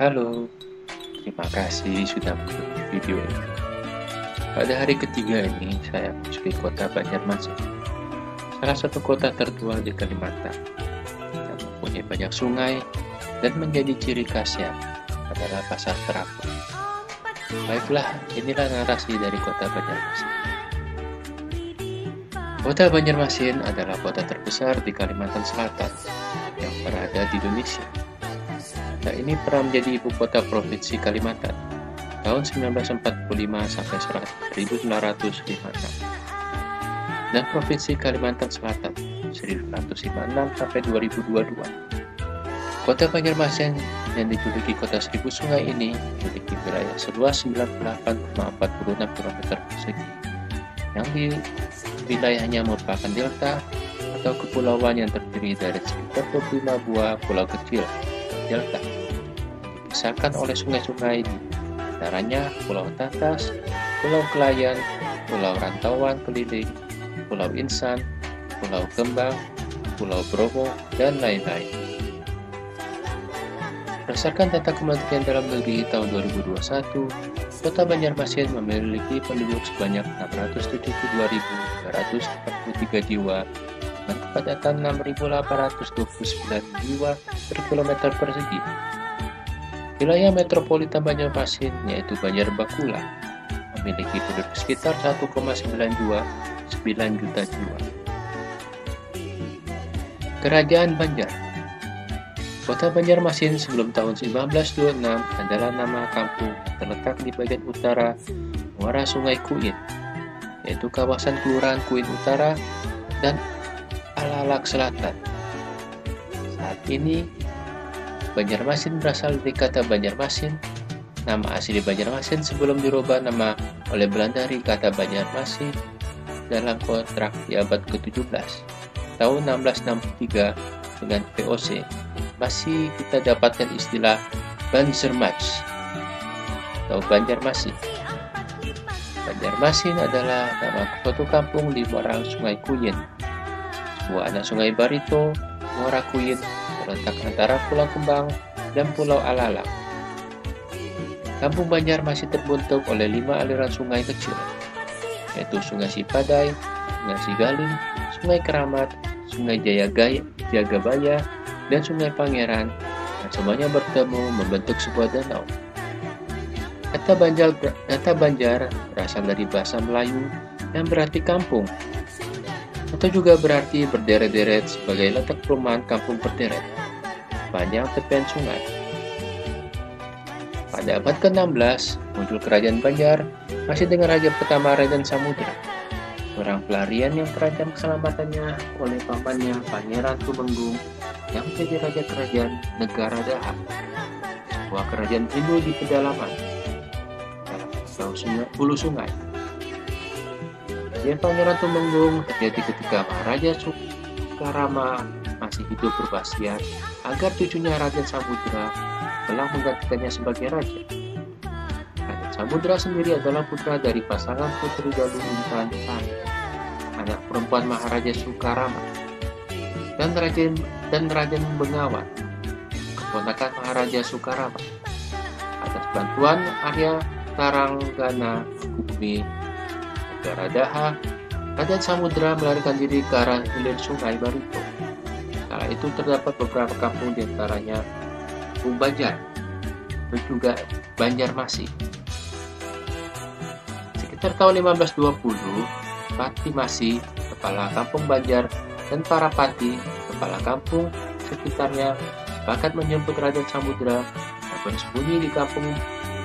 Halo, terima kasih sudah mengikuti video ini. Pada hari ketiga ini, saya memasuki kota Banjarmasin, salah satu kota tertua di Kalimantan, yang mempunyai banyak sungai dan menjadi ciri khasnya adalah pasar terapung. Baiklah, inilah narasi dari kota Banjarmasin. Kota Banjarmasin adalah kota terbesar di Kalimantan Selatan yang berada di Indonesia. Kota ini pernah menjadi ibu kota Provinsi Kalimantan tahun 1945 sampai 1956 dan Provinsi Kalimantan Selatan 1956 sampai 2022. Kota Banjarmasin yang dijuluki kota seribu sungai ini memiliki wilayah seluas 98,46 km persegi yang di wilayahnya merupakan delta atau kepulauan yang terdiri dari sekitar 25 buah pulau kecil delta dipisahkan oleh sungai-sungai di antaranya Pulau Tatas, Pulau Kelayan, Pulau Rantauan Keliling, Pulau Insan, Pulau Kembang, Pulau Bromo, dan lain-lain. Berdasarkan data Kementerian Dalam Negeri tahun 2021, Kota Banjarmasin memiliki penduduk sebanyak 672.243 jiwa dengan kepadatan 6.829 jiwa per kilometer persegi. Wilayah metropolitan Banjarmasin yaitu Banjarbakula memiliki penduduk sekitar 1,9 juta jiwa. Kerajaan Banjar. Kota Banjarmasin sebelum tahun 1926 adalah nama kampung yang terletak di bagian utara muara Sungai Kuin, yaitu kawasan Kelurahan Kuin Utara dan Alalak Selatan. Saat ini, Banjarmasin berasal dari kata Banjarmasin. Nama asli Banjarmasin sebelum dirubah nama oleh Belanda dari kata Banjarmasin dalam kontrak di abad ke-17. Tahun 1663 dengan VOC, masih kita dapatkan istilah Banjarmasin atau Banjarmasin. Banjarmasin adalah nama suatu kampung di muara Sungai Kuin, sebuah anak sungai Barito. Muara Kuin terletak antara Pulau Kembang dan Pulau Alalak. Kampung Banjar masih terbentuk oleh 5 aliran sungai kecil, yaitu Sungai Sipadai, Sungai Sigalin, Sungai Keramat, Sungai Jagabaya, dan Sungai Pangeran, dan semuanya bertemu membentuk sebuah danau. Kata Banjar berasal dari bahasa Melayu yang berarti kampung, atau juga berarti berderet-deret sebagai letak perumahan kampung berderet sepanjang tepian sungai. Pada abad ke-16, muncul kerajaan Banjar masih dengan raja pertama Raden Samudra, seorang pelarian yang terancam keselamatannya oleh pamannya Pangeran Tumenggung yang menjadi raja kerajaan negara Daha, sebuah kerajaan Hindu di pedalaman dalam hulu sungai. Kejadian Pangeran Tumenggung terjadi ketika Maharaja Sukarama masih hidup berwasiat agar cucunya Raden Samudra telah menggantikannya sebagai raja. Raden Samudra sendiri adalah putra dari pasangan Putri Galuh Intan Sari, anak perempuan Maharaja Sukarama, dan Raden Bengawan, keponakan Maharaja Sukarama. Atas bantuan Arya Taranggana Bumi negara Daha, Raden Samudra melarikan diri ke arah hilir Sungai Barito. Kala itu terdapat beberapa kampung diantaranya Kampung Banjar dan juga Banjarmasin. Sekitar tahun 1520, Pati Masih, kepala kampung Banjar, dan para Pati, kepala kampung sekitarnya, sepakat menjemput Raden Samudra yang bersembunyi di kampung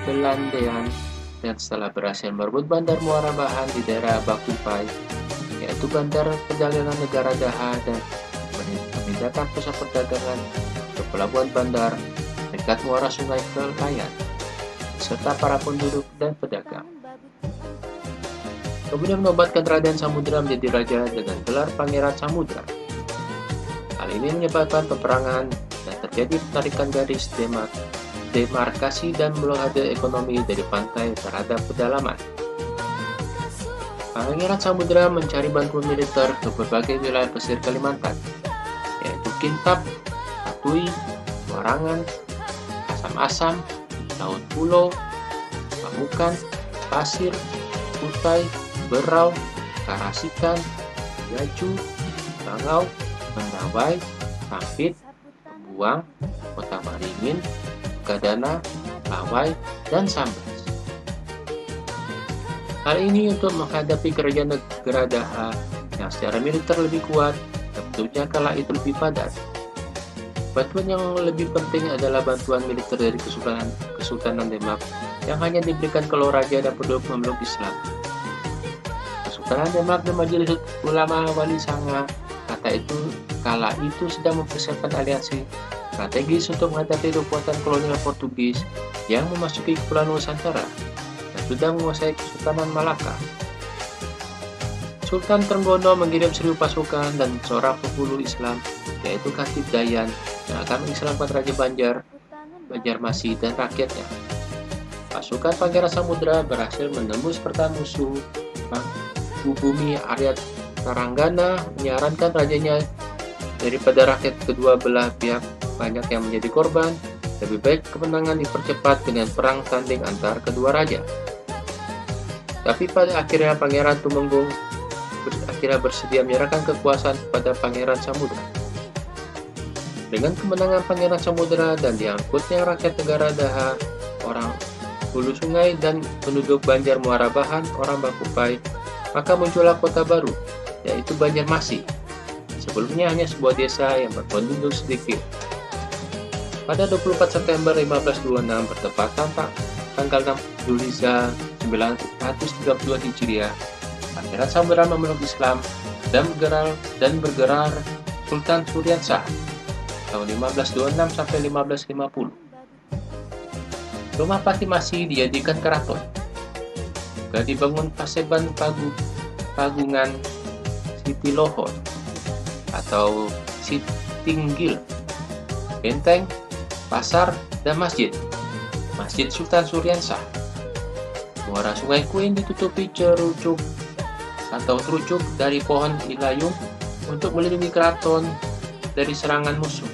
Belandean, dan setelah berhasil merebut bandar muara bahan di daerah Bakupai, yaitu bandar perdagangan negara Daha, dan memindahkan pusat perdagangan ke pelabuhan bandar dekat muara Sungai Kelayan, serta para penduduk dan pedagang. Kemudian menobatkan Raden Samudra menjadi raja dengan gelar Pangeran Samudra. Hal ini menyebabkan peperangan dan terjadi penarikan garis demarkasi dan blokade ekonomi dari pantai terhadap pedalaman. Pangeran Samudra mencari bantuan militer ke berbagai wilayah pesisir Kalimantan, yaitu Kintab, Katui, Warangan, Asam-asam, laut pulau, pamukan, pasir, kutai, berau, karasikan, yaju, bangau, Mentawai, Sampit, Buang, Kota Maringin, Gadana, Lawai, dan Sambas. Hal ini untuk menghadapi kerajaan negara Daha yang secara militer lebih kuat dan penduduknya kala itu lebih padat. Bantuan yang lebih penting adalah bantuan militer dari Kesultanan Demak yang hanya diberikan kalau raja dan penduduk memeluk Islam. Kesultanan Demak dan Majelis Ulama Wali Sanga kala itu sedang mempersiapkan aliansi strategis untuk menghadapi kekuatan kolonial Portugis yang memasuki Kepulauan Nusantara dan sudah menguasai Kesultanan Malaka. Sultan Trenggono mengirim 1.000 pasukan dan seorang penghulu Islam, yaitu Khatib Dayan, yang akan mengislamkan Raja Banjarmasin dan rakyatnya. Pasukan Pangeran Samudra berhasil menembus pertahanan musuh. Bumi Arya Taranggana menyarankan rajanya, daripada rakyat kedua belah pihak banyak yang menjadi korban, lebih baik kemenangan dipercepat dengan perang tanding antar kedua raja. Tapi pada akhirnya Pangeran Tumenggung bersedia menyerahkan kekuasaan kepada Pangeran Samudra. Dengan kemenangan Pangeran Samudra dan diangkutnya rakyat negara Daha, orang hulu sungai dan penduduk Banjar Muara Bahan, orang Bakupai, maka muncullah kota baru, yaitu Banjarmasin. Sebelumnya hanya sebuah desa yang berpenduduk sedikit. Pada 24 September 1526 bertepatan tanggal 6 Zulhijjah 932 Hijriah, Pangeran Samudra memeluk Islam dan bergerak Sultan Suryansah tahun 1526 sampai 1550. Rumah Patimasi dijadikan keraton. Juga dibangun Paseban Pagungan Sitilohon atau Sitinggil, benteng, pasar, dan masjid. Masjid Sultan Suryansah. Muara Sungai Kuin ditutupi cerucuk dari pohon ilayung untuk melindungi keraton dari serangan musuh.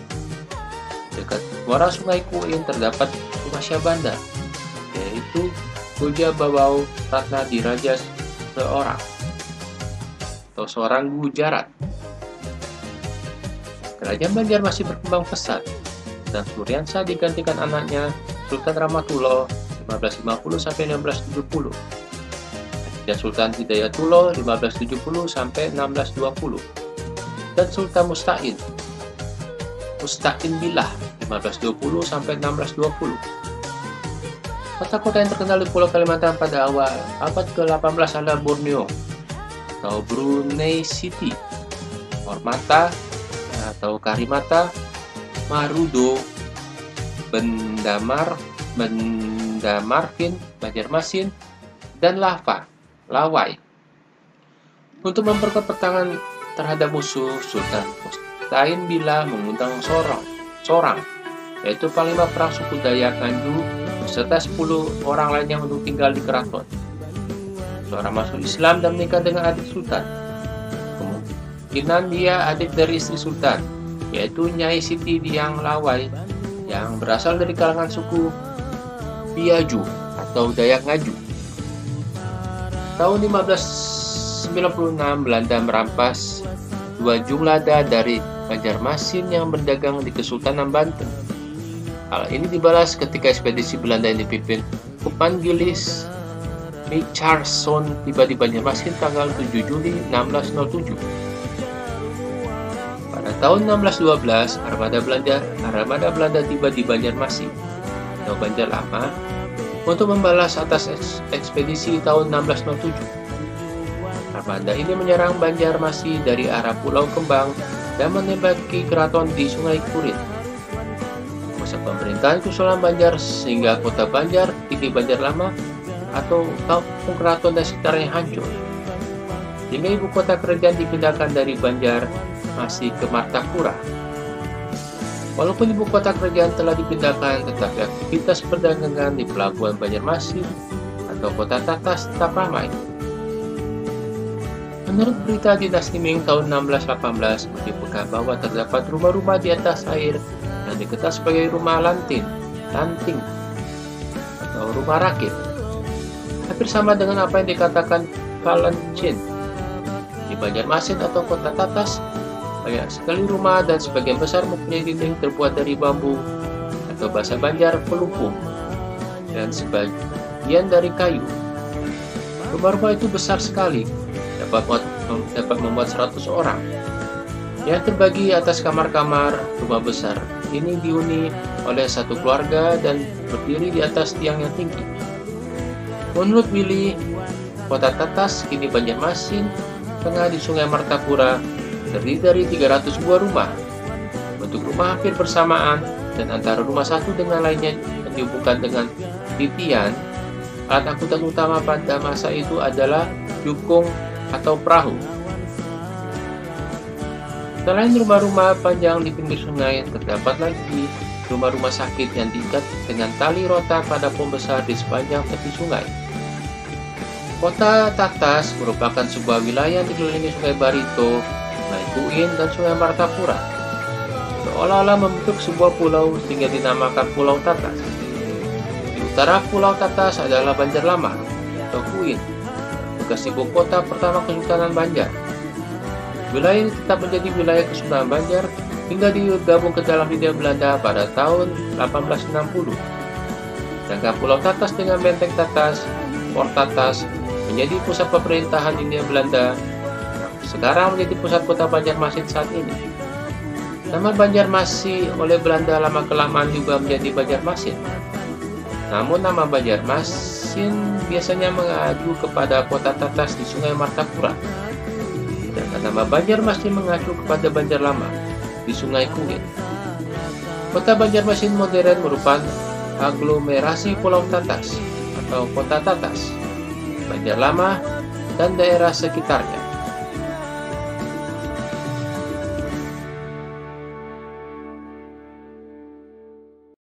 Dekat muara Sungai Kuin terdapat rumah Syahbandar, yaitu Goja Babau Ratna Diraja seorang Gujarat. Kerajaan Banjar masih berkembang pesat dan Suryansah digantikan anaknya Sultan Ramatullah 1550 sampai 1670 dan Sultan Hidayatullah 1570 sampai 1620 dan Sultan Musta'in Billah 1520 sampai 1620. Kota-kota yang terkenal di Pulau Kalimantan pada awal abad ke-18 adalah Borneo atau Brunei City, Hormata atau Karimata, Marudo, Bandamarkin, Banjarmasin, dan Lawai. Untuk memperkuat pertahanan terhadap musuh, Sultan Musta'in Billah mengundang Sorang, yaitu panglima perang suku Dayak Nganju, beserta 10 orang lainnya untuk tinggal di keraton. Sorang masuk Islam dan menikah dengan adik Sultan. Kemungkinan dia adik dari istri Sultan, yaitu Nyai Siti Diang Lawai, yang berasal dari kalangan suku Biaju atau Dayak Ngaju. Tahun 1596, Belanda merampas 2 junglada dari Banjarmasin yang berdagang di Kesultanan Banten. Hal ini dibalas ketika ekspedisi Belanda yang dipimpin Kupanggilis Richardson tiba di Banjarmasin tanggal 7 Juli 1607. Pada tahun 1612, armada Belanda tiba di Banjarmasin atau Banjar Lama untuk membalas atas ekspedisi tahun 1607. Armada ini menyerang Banjarmasin dari arah Pulau Kembang dan menembaki keraton di Sungai Kurit. Masa pemerintahan Kesultanan Banjar sehingga kota Banjar, kini Banjar Lama atau kampung keraton dan sekitarnya hancur. Hingga ibu kota kerajaan dipindahkan dari Banjarmasin ke Martapura. Walaupun ibu kota kerajaan telah dipindahkan, tetapi aktivitas perdagangan di pelabuhan Banjarmasin atau kota Tatas tetap ramai. Menurut berita dinasti Ming tahun 1618 menyebutkan bahwa terdapat rumah-rumah di atas air yang dikenal sebagai rumah Lantin ranting atau rumah rakit. Hampir sama dengan apa yang dikatakan Valencin. Di Banjarmasin atau Kota Tatas, banyak sekali rumah dan sebagian besar mempunyai dinding terbuat dari bambu atau bahasa Banjar pelupung dan sebagian dari kayu. Rumah-rumah itu besar sekali, dapat memuat 100 orang. Yang terbagi atas kamar-kamar rumah besar ini dihuni oleh satu keluarga dan berdiri di atas tiang yang tinggi. Menurut Willy, Kota Tatas, kini Banjarmasin, tengah di Sungai Martapura, terdiri dari 300 buah rumah. Bentuk rumah hampir bersamaan dan antara rumah satu dengan lainnya yang dihubungkan dengan titian. Alat angkutan utama pada masa itu adalah jukung atau perahu. Selain rumah-rumah panjang di pinggir sungai, terdapat lagi rumah-rumah sakit yang diikat dengan tali rotan pada pom besar di sepanjang tepi sungai. Kota Tatas merupakan sebuah wilayah yang dikelilingi Sungai Barito, Sungai Kuin, dan Sungai Martapura. Seolah-olah membentuk sebuah pulau sehingga dinamakan Pulau Tatas. Di utara Pulau Tatas adalah Banjar Lama atau Kuin, bekas ibu kota pertama Kesultanan Banjar. Wilayah ini tetap menjadi wilayah Kesultanan Banjar hingga digabung ke dalam Hindia Belanda pada tahun 1860. Sedangkan Pulau Tatas dengan Benteng Tatas, Fort Tatas, menjadi pusat pemerintahan Hindia Belanda, sekarang menjadi pusat kota Banjarmasin saat ini. Nama Banjarmasin oleh Belanda lama-kelamaan juga menjadi Banjarmasin. Namun nama Banjarmasin biasanya mengacu kepada Kota Tatas di Sungai Martapura, sedangkan nama Banjarmasin mengacu kepada Banjar Lama di Sungai Kuin. Kota Banjarmasin modern merupakan aglomerasi Pulau Tatas atau Kota Tatas, Banjar Lama, dan daerah sekitarnya.